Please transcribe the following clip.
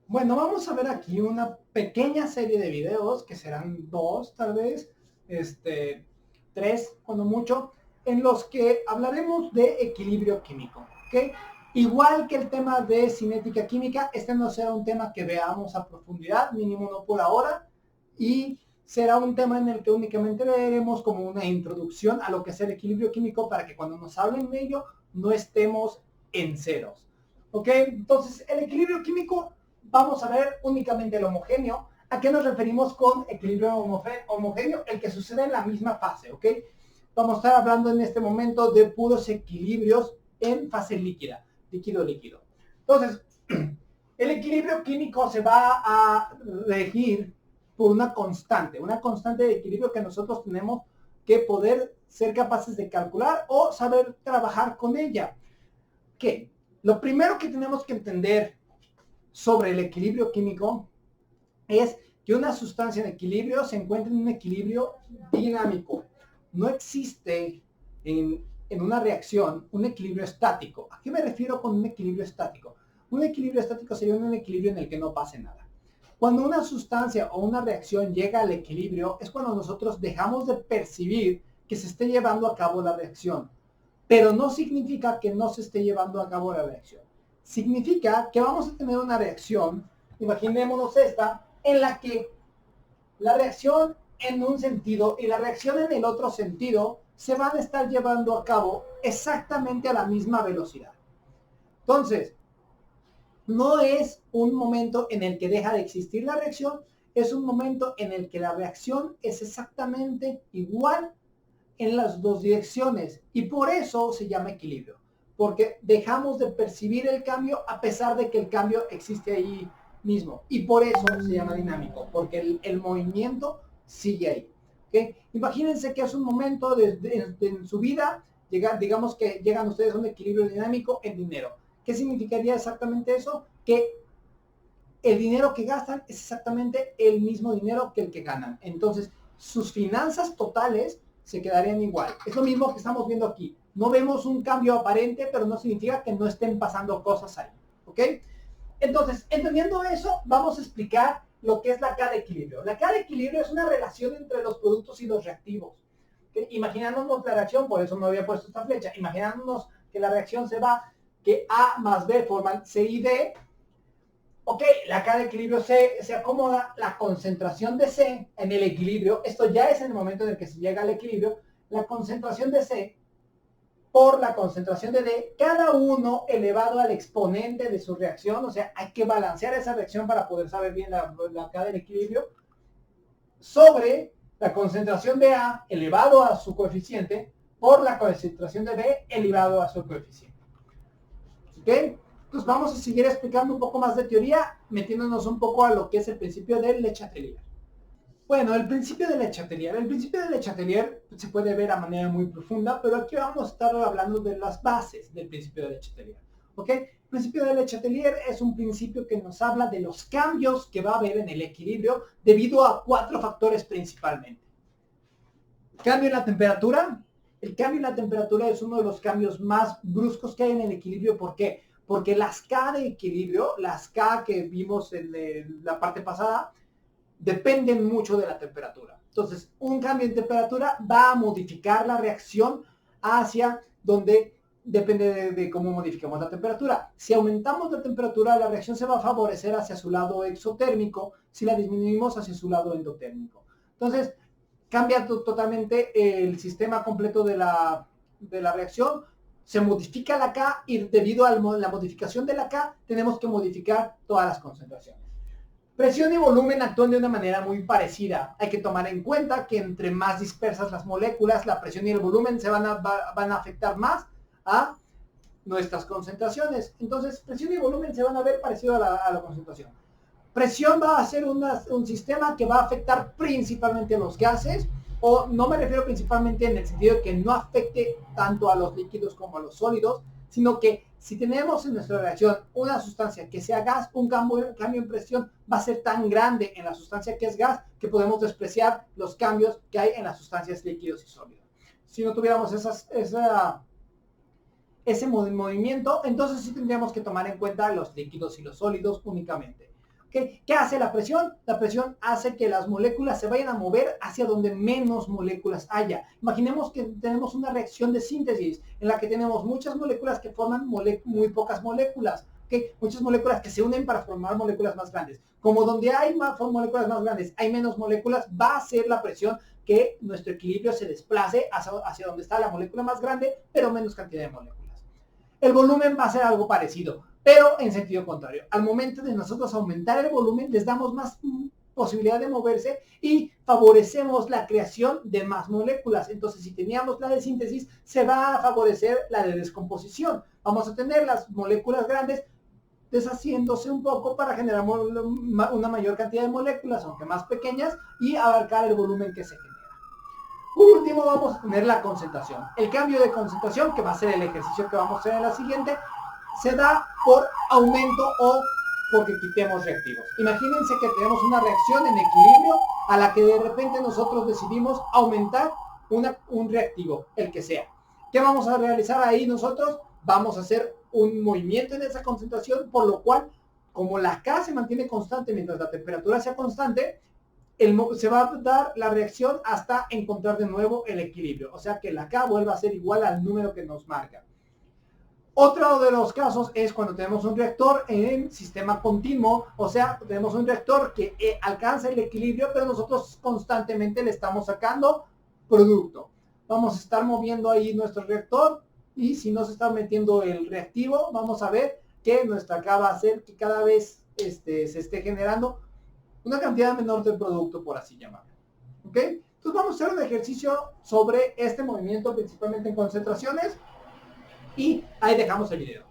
Bueno, vamos a ver aquí una pequeña serie de videos, que serán dos tal vez, tres cuando mucho, en los que hablaremos de equilibrio químico, ¿ok? Igual que el tema de cinética química, este no será un tema que veamos a profundidad, mínimo no por ahora, y será un tema en el que únicamente veremos como una introducción a lo que es el equilibrio químico para que cuando nos hablen de ello no estemos en ceros. ¿Ok? Entonces, el equilibrio químico, vamos a ver únicamente el homogéneo. ¿A qué nos referimos con equilibrio homogéneo? El que sucede en la misma fase, ¿ok? Vamos a estar hablando en este momento de puros equilibrios en fase líquida, líquido-líquido. Entonces, el equilibrio químico se va a regir por una constante de equilibrio que nosotros tenemos que poder ser capaces de calcular o saber trabajar con ella. ¿Qué? Lo primero que tenemos que entender sobre el equilibrio químico es que una sustancia en equilibrio se encuentra en un equilibrio dinámico. No existe en una reacción un equilibrio estático. ¿A qué me refiero con un equilibrio estático? Un equilibrio estático sería un equilibrio en el que no pase nada. Cuando una sustancia o una reacción llega al equilibrio es cuando nosotros dejamos de percibir que se esté llevando a cabo la reacción. Pero no significa que no se esté llevando a cabo la reacción. Significa que vamos a tener una reacción, imaginémonos esta, en la que la reacción en un sentido y la reacción en el otro sentido se van a estar llevando a cabo exactamente a la misma velocidad. Entonces, no es un momento en el que deja de existir la reacción, es un momento en el que la reacción es exactamente igual en las dos direcciones y por eso se llama equilibrio, porque dejamos de percibir el cambio a pesar de que el cambio existe ahí mismo y por eso se llama dinámico, porque el movimiento sigue ahí. ¿Okay? Imagínense que es un momento en su vida, digamos que llegan ustedes a un equilibrio dinámico en dinero. ¿Qué significaría exactamente eso? Que el dinero que gastan es exactamente el mismo dinero que el que ganan. Entonces, sus finanzas totales se quedarían igual. Es lo mismo que estamos viendo aquí. No vemos un cambio aparente, pero no significa que no estén pasando cosas ahí. ¿Ok? Entonces, entendiendo eso, vamos a explicar lo que es la K de equilibrio. La K de equilibrio es una relación entre los productos y los reactivos. ¿Okay? Imaginándonos la reacción, por eso me había puesto esta flecha, imaginándonos que la reacción se va, que A más B forman C y D. Ok, la K de equilibrio se acomoda, la concentración de C en el equilibrio, esto ya es en el momento en el que se llega al equilibrio, la concentración de C por la concentración de D, cada uno elevado al exponente de su reacción, o sea, hay que balancear esa reacción para poder saber bien la K del equilibrio, sobre la concentración de A elevado a su coeficiente por la concentración de B elevado a su coeficiente. ¿Ok? Entonces vamos a seguir explicando un poco más de teoría, metiéndonos un poco a lo que es el principio de Le Chatelier. Bueno, el principio de Le Chatelier. El principio de Le Chatelier se puede ver a manera muy profunda, pero aquí vamos a estar hablando de las bases del principio de Le Chatelier. ¿Ok? El principio de Le Chatelier es un principio que nos habla de los cambios que va a haber en el equilibrio debido a 4 factores principalmente. Cambio en la temperatura. El cambio en la temperatura es uno de los cambios más bruscos que hay en el equilibrio. ¿Por qué? Porque las K de equilibrio, las K que vimos en la parte pasada, dependen mucho de la temperatura. Entonces, un cambio en temperatura va a modificar la reacción hacia donde depende de cómo modificamos la temperatura. Si aumentamos la temperatura, la reacción se va a favorecer hacia su lado exotérmico, si la disminuimos hacia su lado endotérmico. Entonces, cambia totalmente el sistema completo de la reacción, se modifica la K y debido a la modificación de la K tenemos que modificar todas las concentraciones. Presión y volumen actúan de una manera muy parecida. Hay que tomar en cuenta que entre más dispersas las moléculas, la presión y el volumen van a afectar más a nuestras concentraciones. Entonces, presión y volumen se van a ver parecido a la concentración. Presión va a ser un sistema que va a afectar principalmente a los gases, o no me refiero principalmente en el sentido de que no afecte tanto a los líquidos como a los sólidos, sino que si tenemos en nuestra reacción una sustancia que sea gas, un cambio en presión va a ser tan grande en la sustancia que es gas que podemos despreciar los cambios que hay en las sustancias líquidos y sólidos. Si no tuviéramos ese movimiento, entonces sí tendríamos que tomar en cuenta los líquidos y los sólidos únicamente. ¿Qué hace la presión? La presión hace que las moléculas se vayan a mover hacia donde menos moléculas haya. Imaginemos que tenemos una reacción de síntesis en la que tenemos muchas moléculas que forman muy pocas moléculas. ¿Okay? Muchas moléculas que se unen para formar moléculas más grandes. Como donde hay moléculas más grandes, hay menos moléculas, va a ser la presión que nuestro equilibrio se desplace hacia donde está la molécula más grande, pero menos cantidad de moléculas. El volumen va a ser algo parecido, pero en sentido contrario. Al momento de nosotros aumentar el volumen, les damos más posibilidad de moverse y favorecemos la creación de más moléculas. Entonces, si teníamos la de síntesis, se va a favorecer la de descomposición. Vamos a tener las moléculas grandes deshaciéndose un poco para generar una mayor cantidad de moléculas, aunque más pequeñas, y abarcar el volumen que se genera. Por último, vamos a tener la concentración. El cambio de concentración, que va a ser el ejercicio que vamos a hacer en la siguiente, se da por aumento o porque quitemos reactivos. Imagínense que tenemos una reacción en equilibrio a la que de repente nosotros decidimos aumentar un reactivo, el que sea. ¿Qué vamos a realizar ahí nosotros? Vamos a hacer un movimiento en esa concentración, por lo cual, como la K se mantiene constante mientras la temperatura sea constante, se va a dar la reacción hasta encontrar de nuevo el equilibrio. O sea que la K vuelva a ser igual al número que nos marca. Otro de los casos es cuando tenemos un reactor en sistema continuo, o sea, tenemos un reactor que alcanza el equilibrio, pero nosotros constantemente le estamos sacando producto. Vamos a estar moviendo ahí nuestro reactor y si no se está metiendo el reactivo, vamos a ver que nuestra K va a hacer que cada vez se esté generando una cantidad menor de producto, por así llamarlo. ¿Ok? Entonces vamos a hacer un ejercicio sobre este movimiento, principalmente en concentraciones. Y ahí dejamos el video.